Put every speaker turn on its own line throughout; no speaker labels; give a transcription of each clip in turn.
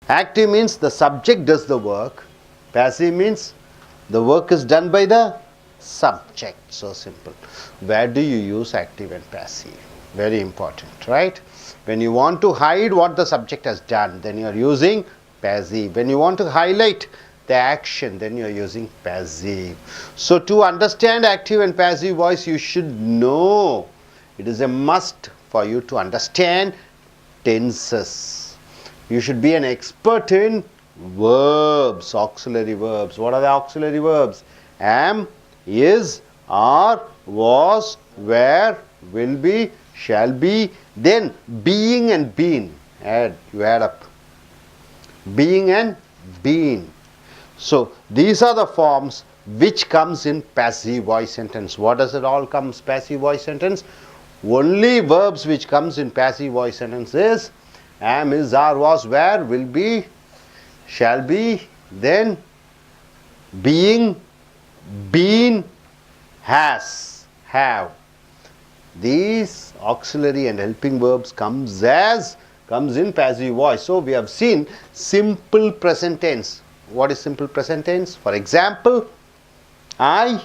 Active means the subject does the work. Passive means the work is done by the subject. So simple. Where do you use active and passive? Very important, right? When you want to hide what the subject has done, then you are using passive. When you want to highlight the action, then you are using passive. So to understand active and passive voice, you should know, it is a must for you to understand tenses. You should be an expert in verbs, auxiliary verbs. What are the auxiliary verbs? Am, is, are, was, were, will be, shall be. Then being and been. You add up. Being and been. So these are the forms which comes in passive voice sentence. What does it all comes passive voice sentence? Only verbs which comes in passive voice sentence is am, is, are, was, were, will be, shall be, then being, been, has, have. These auxiliary and helping verbs comes in passive voice. So we have seen simple present tense. What is simple present tense? For example, I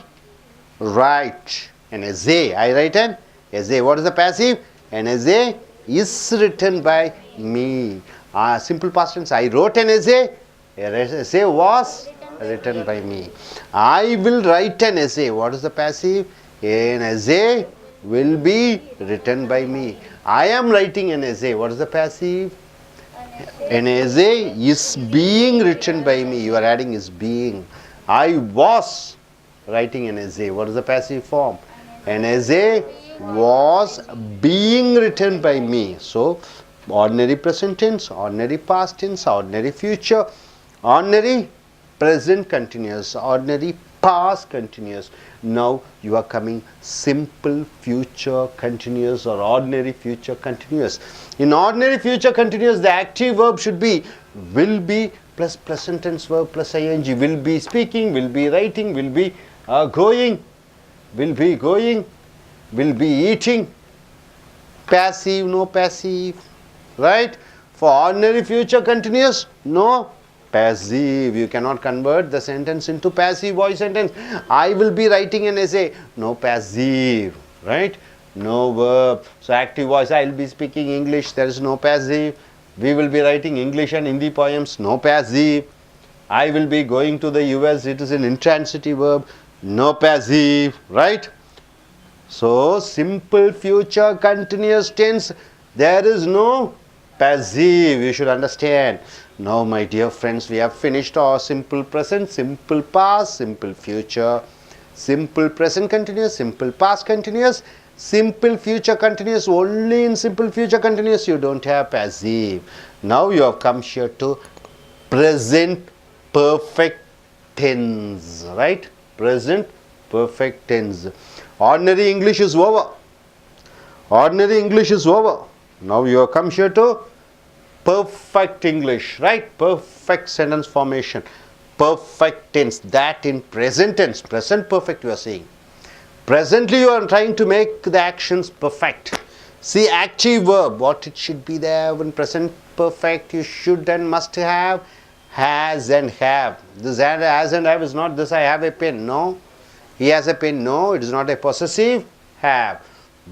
write an essay. I write an essay. What is the passive? An essay is written by me. Simple past tense. I wrote an essay. An essay was written by me. I will write an essay. What is the passive? An essay will be written by me. I am writing an essay. What is the passive? An essay is being written by me. You are adding is being. I was writing an essay. What is the passive form? An essay was being written by me. So ordinary present tense, ordinary past tense, ordinary future, ordinary present continuous, ordinary past continuous. Now you are coming simple future continuous or ordinary future continuous. In ordinary future continuous, the active verb should be will be plus present tense verb plus ing. Will be speaking, will be writing, will be going, will be eating. Passive, no passive, right? For ordinary future continuous, no passive. You cannot convert the sentence into passive voice sentence. I will be writing an essay. No passive, right? No verb. So active voice, I will be speaking English. There is no passive. We will be writing English and Hindi poems. No passive. I will be going to the US. It is an intransitive verb. No passive, right? So simple future continuous tense, there is no passive. You should understand. Now my dear friends, we have finished our simple present, simple past, simple future, simple present continuous, simple past continuous, simple future continuous. Only in simple future continuous you don't have passive. Now you have come here to present perfect tense, right? Present perfect tense. Ordinary English is over. Ordinary English is over. Now you have come here to perfect English, right? Perfect sentence formation. Perfect tense. That in present tense. Present perfect you are saying. Presently you are trying to make the actions perfect. See, active verb, what it should be there when present perfect, you should and must have has and have. This has and have is not this I have a pen. No. He has a pen. No. It is not a possessive. Have.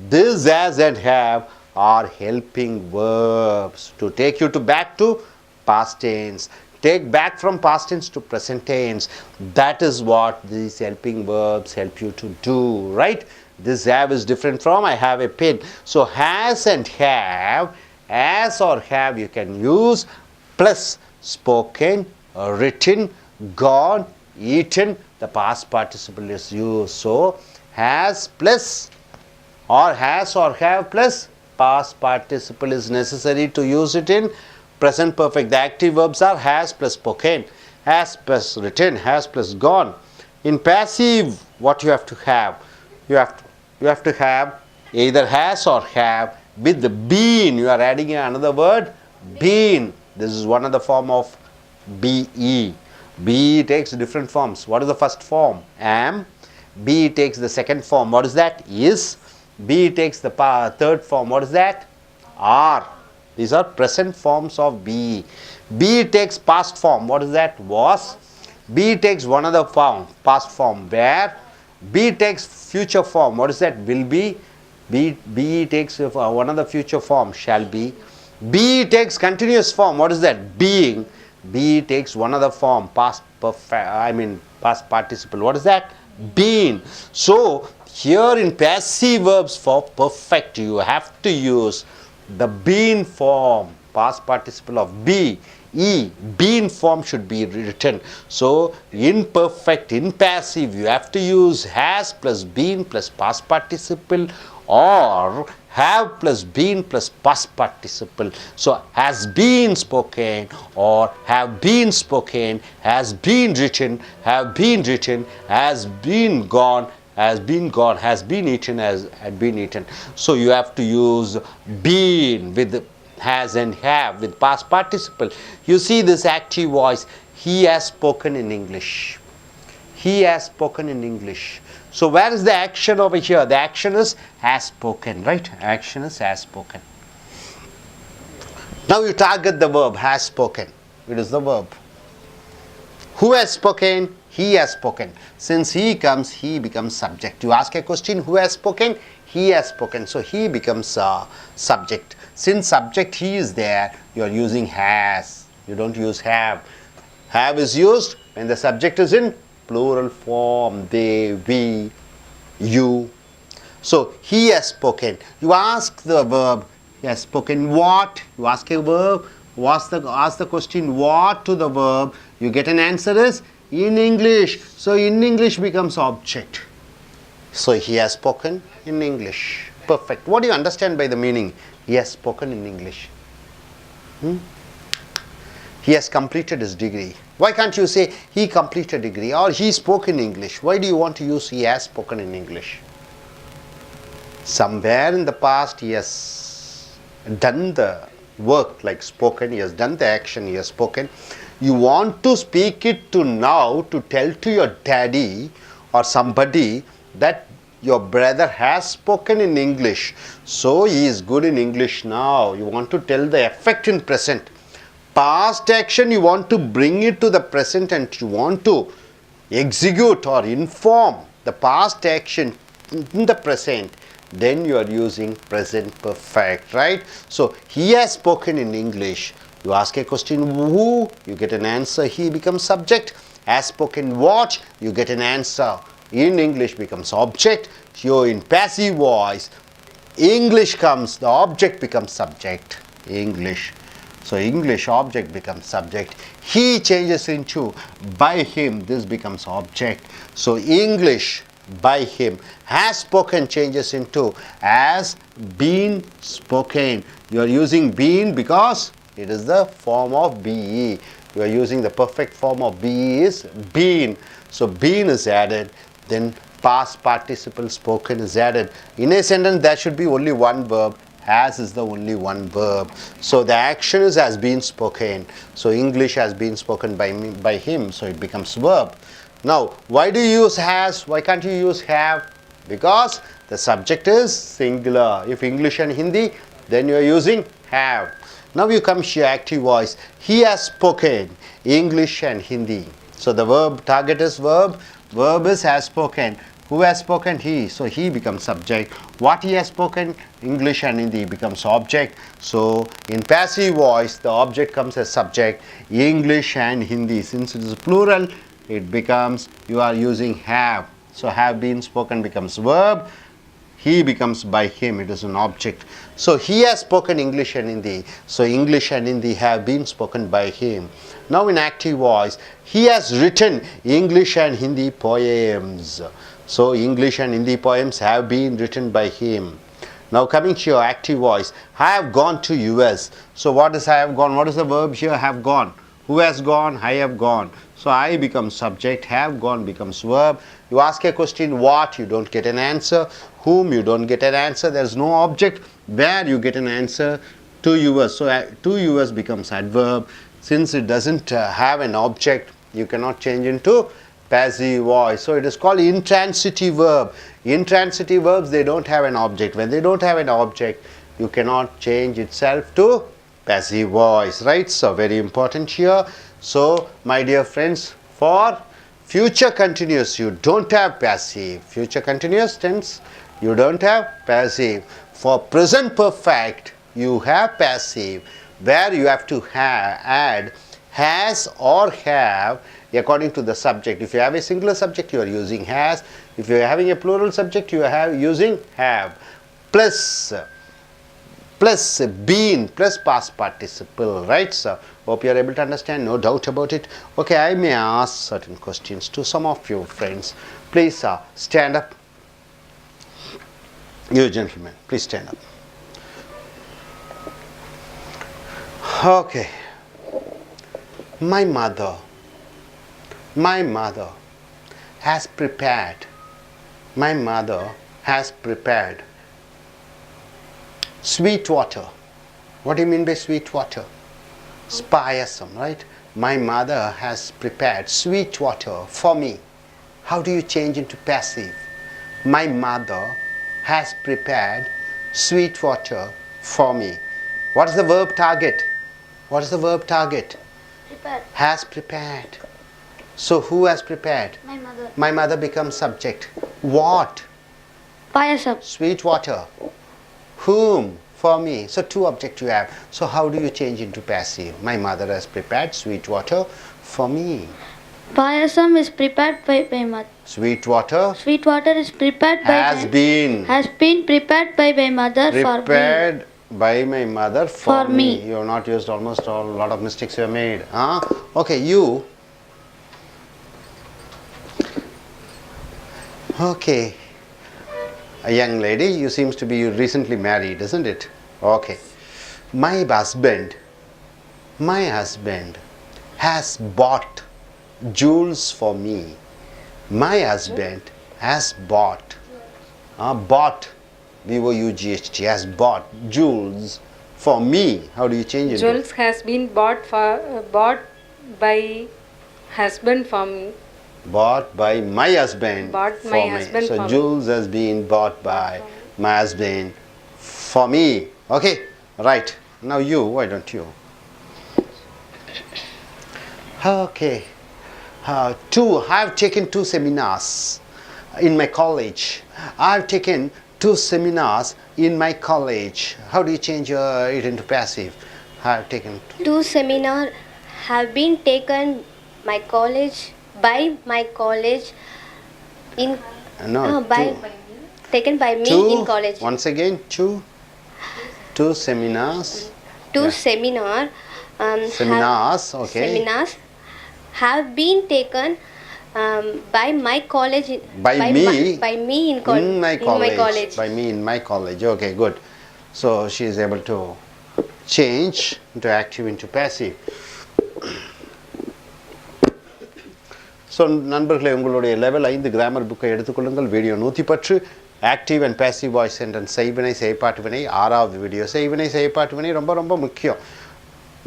This has and have are helping verbs to take you to back to past tense. Take back from past tense to present tense. That is what these helping verbs help you to do, right? This have is different from I have a pen. So has and have, as or have you can use plus spoken, written, gone, eaten. The past participle is used. So has plus or has or have plus past participle is necessary to use it in present perfect. The active verbs are has plus spoken, has plus written, has plus gone. In passive, what you have to have? You have to have either has or have with the been. You are adding another word, been. This is one of the form of be. Be takes different forms. What is the first form? Am. Be takes the second form. What is that? Is. Be takes the third form. What is that? Are. These are present forms of be. Be takes past form. What is that? Was. Be takes one other form, past form. Where. Be takes future form. What is that? Will be. Be takes one other future form. Shall be. Be takes continuous form. What is that? Being. Be takes one other form, past perfect. Past participle. What is that? Been. So here in passive verbs for perfect, you have to use the been form, past participle of be. Been form should be written. So in perfect, in passive, you have to use has plus been plus past participle, or have plus been plus past participle. So has been spoken, or have been spoken, has been written, have been written, has been gone, has been gone, has been eaten, has had been eaten. So you have to use been with has and have with past participle. You see this active voice, he has spoken in English. He has spoken in English. So where is the action over here? The action is has spoken, right? Action is has spoken. Now you target the verb has spoken. It is the verb. Who has spoken? He has spoken. Since he comes, he becomes subject. You ask a question, who has spoken? He has spoken. So he becomes subject. Since subject he is there, you are using has. You don't use have. Have is used when the subject is in plural form. They, we, you. So he has spoken. You ask the verb, he has spoken what? You ask a verb, ask the question what to the verb. You get an answer is in English. So in English becomes object. So he has spoken in English. Perfect. What do you understand by the meaning? He has spoken in English. He has completed his degree. Why can't you say he completed degree or he spoke in English? Why do you want to use he has spoken in English? Somewhere in the past he has done the work like spoken, he has done the action, he has spoken. You want to speak it to now to tell to your daddy or somebody that your brother has spoken in English. So he is good in English now. You want to tell the effect in present. Past action you want to bring it to the present and you want to execute or inform the past action in the present. Then you are using present perfect, right? So he has spoken in English. You ask a question who, you get an answer, he becomes subject. Has spoken what, you get an answer. In English becomes object. Here in passive voice, English comes, the object becomes subject. English. So English object becomes subject. He changes into by him, this becomes object. So English by him. Has spoken changes into has been spoken. You are using been because it is the form of be. You are using the perfect form of be is been. So been is added. Then past participle spoken is added. In a sentence there should be only one verb. Has is the only one verb. So the action is has been spoken. So English has been spoken by me, by him. So it becomes verb. Now why do you use has? Why can't you use have? Because the subject is singular. If English and Hindi, then you are using have. Now you come here active voice. He has spoken English and Hindi. So the verb target is verb. Verb is has spoken. Who has spoken? He. So he becomes subject. What he has spoken? English and Hindi becomes object. So in passive voice, the object comes as subject. English and Hindi. Since it is plural, it becomes, you are using have. So have been spoken becomes verb. He becomes by him. It is an object. So he has spoken English and Hindi. So English and Hindi have been spoken by him. Now in active voice, he has written English and Hindi poems. So English and Hindi poems have been written by him. Now coming to your active voice, I have gone to US. So what is I have gone? What is the verb here? Have gone. Who has gone? I have gone. So I becomes subject, have gone becomes verb. You ask a question what, you don't get an answer. Whom, you don't get an answer. There is no object. Where, you get an answer. To US. So to US becomes adverb. Since it doesn't have an object, you cannot change into passive voice. So it is called intransitive verb. Intransitive verbs, they don't have an object. When they don't have an object, you cannot change itself to passive voice, right? So very important here. So my dear friends, for future continuous you don't have passive. Future continuous tense you don't have passive. For present perfect you have passive, where you have to add has or have according to the subject. If you have a singular subject, you are using has. If you are having a plural subject, you are using have. Plus been plus past participle, right? So hope you are able to understand, no doubt about it. Okay, I may ask certain questions to some of you friends. Please stand up. You gentlemen, please stand up. Okay. My mother has prepared sweet water. What do you mean by sweet water? Payasam, right? My mother has prepared sweet water for me. How do you change into passive? My mother has prepared sweet water for me. What is the verb target? What is the verb target?
Prepared.
Has prepared. So who has prepared?
My mother.
My mother becomes subject. What?
Payasam.
Sweet water. Whom? For me. So two objects you have. So how do you change into passive? My mother has prepared sweet water for me.
Payasam is prepared by my mother.
Sweet water.
Sweet water is prepared by
Has been
prepared by my mother for me.
prepared by my mother for
me.
You have not used almost a lot of mistakes you have made. Okay, you. Okay. A young lady, you seems to be recently married, isn't it? Okay. My husband has bought jewels for me. My husband has bought B-O-U-G-H-T, has bought jewels for me. How do you change it?
Jewels has been bought by husband for me.
Bought by my husband
Bought
for
my
me.
husband
So
for me.
jewels has been bought by my husband for me. Okay, right. Now you, why don't you? Okay. I have taken 2 seminars in my college. I have taken 2 seminars in my college. How do you change it into passive? I have taken
2 seminars have been taken by my college in taken by me in college.
Once again, 2 seminars.
2 seminars have been taken by my college.
By me
in
my
college.
By me in my college. Okay, good. So she is able to change into active into passive. So நண்பர்களே, உங்களுடைய level 5 grammar புக்கை எடுத்துக்கொள்ளுங்கள். Video 110 active and passive voice sentence செய்வினை செயற்பாட்டு வினை 6வது video. செய்வினை செயற்பாட்டு வினை ரொம்ப ரொம்ப முக்கியம்.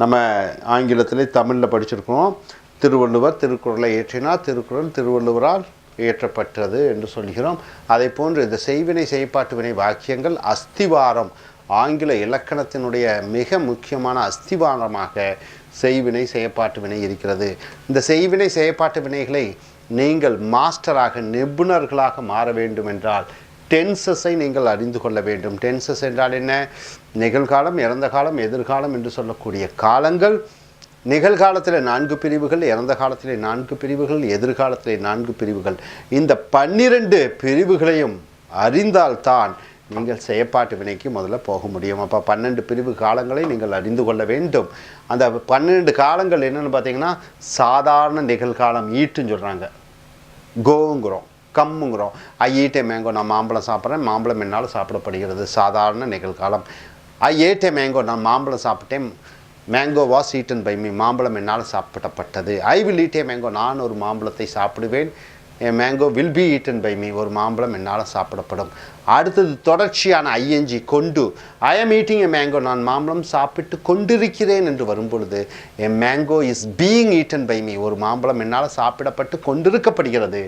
நம்ம ஆங்கிலத்திலே தமிழில் படிச்சிருக்கோம். திருவள்ளுவர் திருக்குறளை ஏற்றினார், திருக்குறள் திருவள்ளுவரால் இயற்றப்பட்டது என்று சொல்கிறோம். அதை போன்று இந்த செய்வினை செயற்பாட்டு வினை வாக்கியங்கள் அஸ்திவாரம், ஆங்கில இலக்கணத்தினுடைய மிக முக்கியமான அஸ்திவாரமாக செய்வினை செயற்பாட்டு வினை இருக்கிறது. இந்த செய்வினை செயற்பாட்டு வினைகளை நீங்கள் மாஸ்டராக நிபுணர்களாக மாற வேண்டும் என்றால் டென்சஸை நீங்கள் அறிந்து கொள்ள வேண்டும். டென்சஸ் என்றால் என்ன? நிகழ்காலம், இறந்த காலம், எதிர்காலம் என்று சொல்லக்கூடிய காலங்கள். நிகழ்காலத்தில் 4 பிரிவுகள், இறந்த காலத்திலே 4 பிரிவுகள், எதிர்காலத்திலே 4 பிரிவுகள். இந்த 12 பிரிவுகளையும் அறிந்தால்தான் நீங்கள் செயற்பாட்டு வினைக்கு முதல்ல போக முடியும். அப்போ 12 பிரிவு காலங்களை நீங்கள் அறிந்து கொள்ள வேண்டும். அந்த 12 காலங்கள் என்னென்னு பார்த்தீங்கன்னா, சாதாரண நிகழ்காலம் ஈட்டுன்னு சொல்கிறாங்க, கோங்கிறோம், கம்முங்கிறோம். ஐ ஈட் ஏ மேங்கோ, நான் மாம்பழம் சாப்பிட்றேன், மாம்பழம் என்னால் சாப்பிடப்படுகிறது, சாதாரண நிகழ்காலம். ஐ ஏட் ஏ மேங்கோ, நான் மாம்பழம் சாப்பிட்டேன், mango was eaten by me, மாம்பழம் என்னால் சாப்பிடப்பட்டது. I will eat a mango, நான் ஒரு மாம்பழத்தை சாப்பிடுவேன், mango will be eaten by me, ஒரு மாம்பழம் என்னால் சாப்பிடப்படும். அடுத்தது தொடர்ச்சியான ஐஎன்ஜி கொண்டு. ஐ ஆம் ஈட்டிங் எ மேங்கோ, நான் மாம்பழம் சாப்பிட்டு கொண்டிருக்கிறேன் என்று வரும்பொழுது a mango is being eaten by me, ஒரு மாம்பழம் என்னால் சாப்பிடப்பட்டு கொண்டிருக்கப்படுகிறது.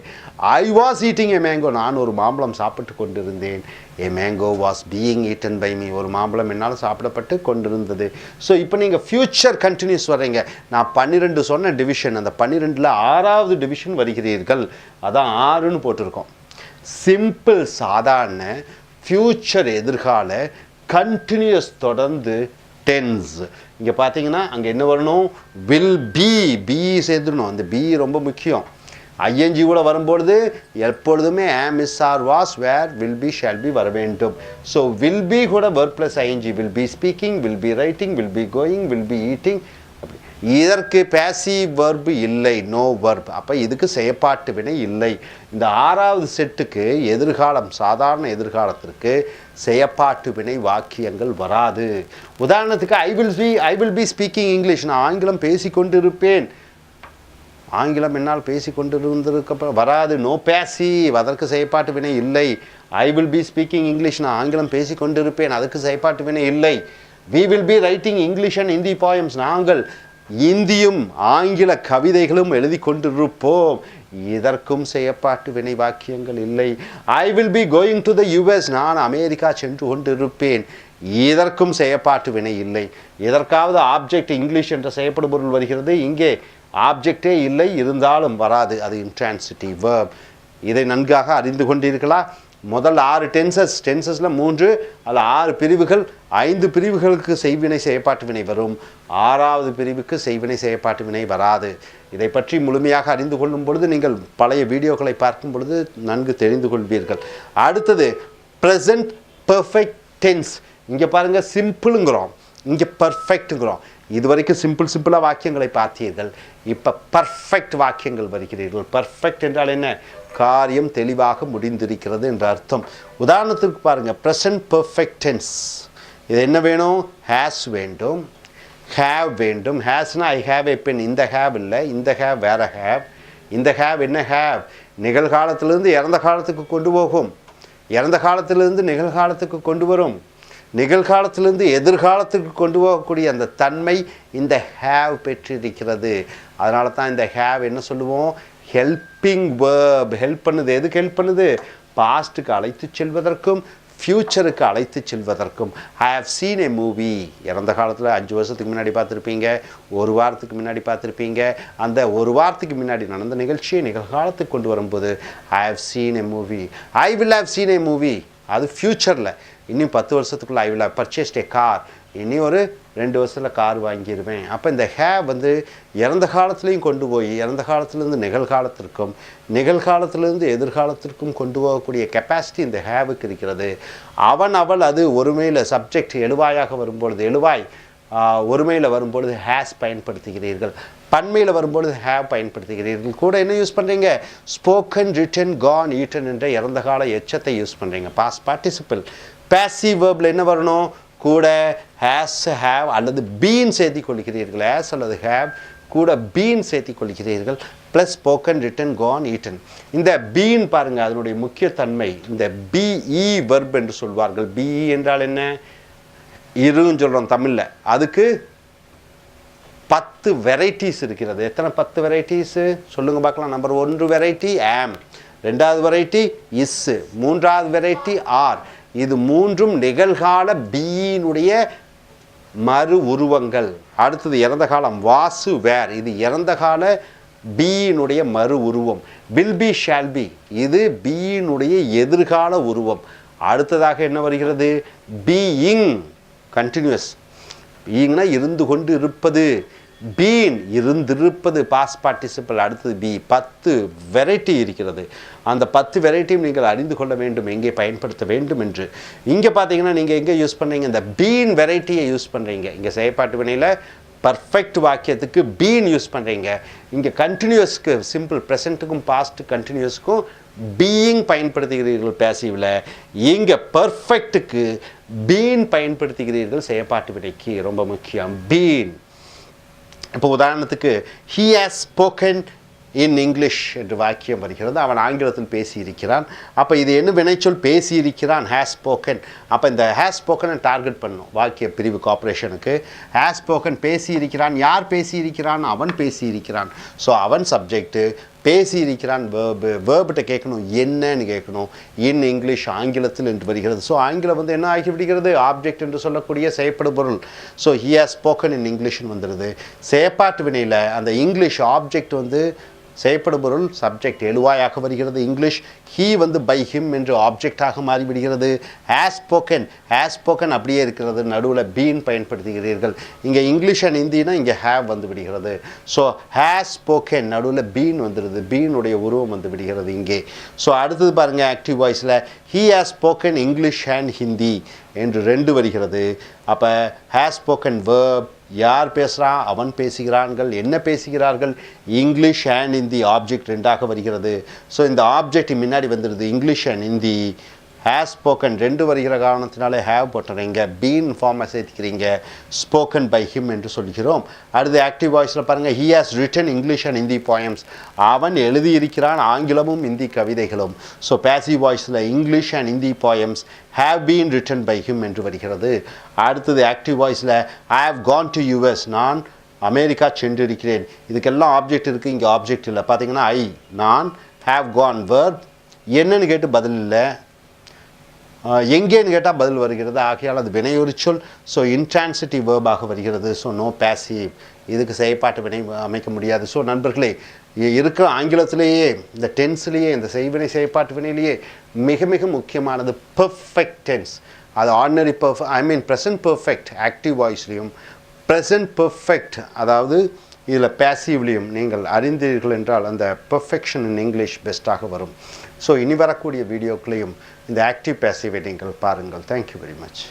I was eating a mango, நான் ஒரு மாம்பழம் சாப்பிட்டு கொண்டிருந்தேன். A mango was being eaten by me, ஒரு மாம்பழம் என்னால் சாப்பிடப்பட்டு கொண்டிருந்தது. ஸோ இப்போ நீங்கள் ஃப்யூச்சர் கண்டினியூஸ் வர்றீங்க. நான் 12 சொன்ன டிவிஷன், அந்த 12ல் 6வது டிவிஷன் வருகிறீர்கள். அதான் 6ன்னு போட்டிருக்கோம். சிம்பிள் சாதாரண, ஃப்யூச்சர் எதிர்கால, கண்டினியூஸ் தொடர்ந்து டென்ஸ். இங்கே பார்த்தீங்கன்னா அங்கே என்ன வரணும்? வில் பி, பி சேர்த்துடணும். அந்த பி ரொம்ப முக்கியம். ஐஎன்ஜி கூட வரும்பொழுது எப்பொழுதுமே am, is, are, was, where, will be, shall be வர வேண்டும். ஸோ will be கூட verb plus ing, will be speaking, will be writing, will be going, will be eating. இதற்கு passive verb இல்லை, no verb. அப்போ இதுக்கு செயற்பாட்டு வினை இல்லை. இந்த 6வது செட்டுக்கு எதிர்காலம், சாதாரண எதிர்காலத்திற்கு செயற்பாட்டு வினை வாக்கியங்கள் வராது. உதாரணத்துக்கு I will be speaking English, நான் ஆங்கிலம் பேசிக்கொண்டிருப்பேன். ஆங்கிலம் என்னால் பேசிக்கொண்டிருந்திருக்க வராது, நோ பேசிவ், அதற்கு செயற்பாட்டு வினை இல்லை. I will be speaking English, நான் ஆங்கிலம் பேசிக்கொண்டிருப்பேன், அதுக்கு செயற்பாட்டு வினை இல்லை. We will be writing English and Hindi poems, நாங்கள் இந்தியும் ஆங்கில கவிதைகளும் எழுதி கொண்டிருப்போம், இதற்கும் செயற்பாட்டு வினை வாக்கியங்கள் இல்லை. I will be going to the US, நான் அமெரிக்கா சென்று கொண்டிருப்பேன், இதற்கும் செயற்பாட்டு வினை இல்லை. இதற்காவது ஆப்ஜெக்ட் இங்கிலீஷ் என்ற செயற்படு பொருள் வருகிறது, இங்கே ஆப்ஜெக்டே இல்லை, இருந்தாலும் வராது, அது இன்ட்ரான்சிட்டிவ் வேர்ப். இதை நன்காக அறிந்து கொண்டீர்களா? முதல் 6 டென்சஸில் 3 அல்ல 6 பிரிவுகள், 5 பிரிவுகளுக்கு செய்வினை செயற்பாட்டு வினை வரும், 6வது பிரிவுக்கு செய்வினை செயற்பாட்டு வினை வராது. இதை பற்றி முழுமையாக அறிந்து கொள்ளும் பொழுது நீங்கள் பழைய வீடியோக்களை பார்க்கும் பொழுது நன்கு தெரிந்து கொள்வீர்கள். அடுத்தது ப்ரெசன்ட் பெர்ஃபெக்ட் டென்ஸ். இங்கே பாருங்கள், சிம்பிளுங்கிறோம், இங்கே பர்ஃபெக்ட்டுங்கிறோம். இதுவரைக்கும் சிம்பிளாக வாக்கியங்களை பார்த்தீர்கள், இப்போ பர்ஃபெக்ட் வாக்கியங்கள் வருகிறீர்கள். பர்ஃபெக்ட் என்றால் என்ன? காரியம் தெளிவாக முடிந்திருக்கிறது என்ற அர்த்தம். உதாரணத்திற்கு பாருங்கள், ப்ரெசன்ட் பெர்ஃபெக்ட் டென்ஸ். இது என்ன வேணும்? ஹேஸ் வேண்டும், ஹேவ் வேண்டும். ஹேஸ்னா ஐ ஹேவ் ஏ பென், இந்த ஹேவ் இல்லை, இந்த ஹேவ் வேற ஹேவ். இந்த ஹேவ் என்ன ஹேவ்? நிகழ்காலத்திலிருந்து இறந்த காலத்துக்கு கொண்டு போகும், இறந்த காலத்திலிருந்து நிகழ்காலத்துக்கு கொண்டு வரும், நிகழ்காலத்திலிருந்து எதிர்காலத்துக்கு கொண்டு போகக்கூடிய அந்த தன்மை இந்த ஹேவ் பெற்றிருக்கிறது. அதனால தான் இந்த ஹேவ் என்ன சொல்லுவோம்? Helping verb. ஹெல்ப் பண்ணுது. எதுக்கு ஹெல்ப் பண்ணுது? பாஸ்ட்டுக்கு அழைத்து செல்வதற்கும் ஃப்யூச்சருக்கு அழைத்து செல்வதற்கும். I have seen a movie. இறந்த காலத்தில் 5 வருஷத்துக்கு முன்னாடி பார்த்துருப்பீங்க, 1 வாரத்துக்கு முன்னாடி பார்த்துருப்பீங்க. அந்த 1 வாரத்துக்கு முன்னாடி நடந்த நிகழ்ச்சியை நிகழ்காலத்துக்கு கொண்டு வரும்போது I have seen a movie. I will have seen a movie, அது ஃப்யூச்சரில். இன்னும் 10 வருஷத்துக்குள்ளே I will have purchased a car, இனி ஒரு 2 வருஷத்தில் கார் வாங்கிடுவேன். அப்போ இந்த ஹேவ் வந்து இறந்த காலத்துலேயும் கொண்டு போய் இறந்த காலத்துலேருந்து நிகழ்காலத்திற்கும் நிகழ்காலத்திலேருந்து எதிர்காலத்திற்கும் கொண்டு போகக்கூடிய கெப்பாசிட்டி இந்த ஹேவுக்கு இருக்கிறது. அவன் அவள் அது ஒருமையில் சப்ஜெக்ட் எழுவாயாக வரும்பொழுது, எழுவாய் ஒருமையில் வரும்பொழுது ஹேஸ் பயன்படுத்துகிறீர்கள், பன்மையில் வரும்பொழுது ஹேவ் பயன்படுத்துகிறீர்கள். கூட என்ன யூஸ் பண்ணுறீங்க? ஸ்போக்கன், ரிட்டன், கான், ஈட்டன் என்ற இறந்த கால எச்சத்தை யூஸ் பண்ணுறீங்க. Past participle. பேசிவ் வேர்பில் என்ன வரணும்? கூட ஹேஸ், ஹேவ் அல்லது பீன் சேர்த்தி கொள்கிறீர்கள். ஹேஸ் அல்லது ஹேவ் கூட பீன் சேர்த்தி கொள்கிறீர்கள். Plus spoken, written, gone, eaten. இந்த பீன் பாருங்கள், அதனுடைய முக்கிய தன்மை இந்த பிஇ வெர்ப் என்று சொல்வார்கள். பிஇ என்றால் என்ன? இருன்னு சொல்கிறோம் தமிழில். அதுக்கு 10 வெரைட்டிஸ் இருக்கிறது. எத்தனை 10 வெரைட்டிஸு சொல்லுங்கள் பார்க்கலாம். நம்பர் 1 வெரைட்டி ஆம், 2வது வெரைட்டி இஸ், 3வது வெரைட்டி ஆர். இது 3ம் நிகழ்கால பீயினுடைய மறு உருவங்கள். அடுத்தது இறந்த காலம் வாசு, வேர். இது இறந்த கால பீயினுடைய மறு உருவம். வில் பி, ஷால் பி, இது பீயினுடைய எதிர்கால உருவம். அடுத்ததாக என்ன வருகிறது? Being, continuous. பீயிங்னா இருந்து கொண்டு இருப்பது. பீன் இருந்திருப்பது, பாஸ்ட் பார்ட்டிசிபிள். அடுத்தது பி. 10 வெரைட்டி இருக்கிறது. அந்த 10 வெரைட்டியும் நீங்கள் அறிந்து கொள்ள வேண்டும், எங்கே பயன்படுத்த வேண்டும் என்று. இங்கே பார்த்தீங்கன்னா நீங்கள் எங்கே யூஸ் பண்ணுறீங்க? இந்த பீன் வெரைட்டியை யூஸ் பண்ணுறீங்க. இங்கே செயற்பாட்டு வினையில் பர்ஃபெக்ட் வாக்கியத்துக்கு பீன் யூஸ் பண்ணுறீங்க. இங்கே கண்டினியூஸ்க்கு, சிம்பிள் ப்ரெசண்ட்டுக்கும் பாஸ்ட் கண்டினியூஸ்க்கும் பீயிங் பயன்படுத்துகிறீர்கள் பேசிவில். இங்கே பர்ஃபெக்ட்டுக்கு பீன் பயன்படுத்துகிறீர்கள் செயற்பாட்டு வினைக்கு. ரொம்ப முக்கியம் பீன். இப்போ உதாரணத்துக்கு he has spoken in English என்று வாக்கியம் வருகிறது. அவன் ஆங்கிலத்தில் பேசியிருக்கிறான். அப்போ இது என்ன வினைச்சொல்? பேசியிருக்கிறான், ஹேஸ் ஸ்போக்கன். அப்போ இந்த ஹேஸ் ஸ்போக்கனை டார்கெட் பண்ணணும் வாக்கிய பிரிவு கார்ப்பரேஷனுக்கு. Has spoken பேசியிருக்கிறான். யார் பேசியிருக்கிறான்? அவன் பேசியிருக்கிறான். ஸோ அவன் சப்ஜெக்ட்டு, பேசியிருக்கிறான் வேர்பு. வேர்பிட்ட கேட்கணும், என்னன்னு கேட்கணும். இன் இங்கிலீஷ், ஆங்கிலத்தில் என்று வருகிறது. ஸோ ஆங்கிலம் வந்து என்ன ஆகிவிடுகிறது? ஆப்ஜெக்ட் என்று சொல்லக்கூடிய செயற்படு பொருள். So he has spoken in இங்கிலீஷ்னு வந்துடுது. செயற்பாட்டு வினையில் அந்த இங்கிலீஷ் ஆப்ஜெக்ட் வந்து செயற்படு பொருள், சப்ஜெக்ட் எழுவாயாக வருகிறது. இங்கிலீஷ் ஹீ வந்து பை ஹிம் என்று ஆப்ஜெக்டாக மாறிவிடுகிறது. ஹேஸ் ஸ்போக்கன் அப்படியே இருக்கிறது. நடுவில் பீன் பயன்படுத்துகிறீர்கள். இங்கே இங்கிலீஷ் அண்ட் ஹிந்தினா இங்கே ஹேவ் வந்து விடுகிறது. ஸோ ஹேஸ் ஸ்போக்கன் நடுவில் பீன் வந்துடுது. பீனுடைய உருவம் வந்து விடுகிறது இங்கே. ஸோ அடுத்தது பாருங்கள், ஆக்டிவ் வாய்ஸில் he has spoken English and Hindi என்று 2 வருகிறது. அப்போ ஹேஸ் ஸ்போக்கன் வேர்ப், யார் பேசுகிறான்? அவன் பேசுகிறார்கள். என்ன பேசுகிறார்கள்? English and Hindi. ஆப்ஜெக்ட் 2ஆக வருகிறது. ஸோ இந்த ஆப்ஜெக்ட் முன்னாடி வந்துடுது English and Hindi. Has spoken 2 வருகிற காரணத்தினால ஹேவ் போட்டுறீங்க, பீன் ஃபார்மை சேர்த்துக்கிறீங்க, ஸ்போக்கன் பை ஹிம் என்று சொல்கிறோம். அடுத்து ஆக்டிவ் வாய்ஸில் பாருங்கள், he has return English and Hindi poems. அவன் எழுதியிருக்கிறான் ஆங்கிலமும் இந்தி கவிதைகளும். ஸோ பேசிவ் வாய்ஸில் English and Hindi poems have been written by him என்று வருகிறது. அடுத்தது ஆக்டிவ் வாய்ஸில் I have gone to US, நான் அமெரிக்கா சென்றிருக்கிறேன். இதுக்கெல்லாம் ஆப்ஜெக்ட் இருக்குது, இங்கே ஆப்ஜெக்ட் இல்லை. பார்த்தீங்கன்னா நான் ஹேவ் கான் வேர்ப், என்னன்னு கேட்டு பதில் இல்லை, எங்கேன்னு கேட்டால் பதில் வருகிறது. ஆகையால் அது வினையொரு சொல். ஸோ இன்ட்ரான்சிட்டிவ் வேர்பாக வருகிறது. ஸோ நோ பேசிவ், இதுக்கு செயற்பாட்டு வினை அமைக்க முடியாது. ஸோ நண்பர்களே, இருக்கிற ஆங்கிலத்திலேயே இந்த டென்ஸ்லேயே இந்த செய்வினை செயற்பாட்டு வினையிலேயே மிக மிக முக்கியமானது பெர்ஃபெக்ட் டென்ஸ். அது ஆர்டினரி ப்ரெசன்ட் பெர்ஃபெக்ட் ஆக்டிவ் வாய்ஸ்லேயும், ப்ரெசன்ட் பெர்ஃபெக்ட் அதாவது இதில் பேசிவ்லேயும் நீங்கள் அறிந்தீர்கள் என்றால் அந்த பெர்ஃபெக்ஷன் இன் இங்கிலீஷ் பெஸ்ட்டாக வரும். ஸோ இனி வரக்கூடிய வீடியோக்களையும் இந்த ஆக்டிவ் பேசிவை நீங்கள் பாருங்கள். Thank you very much.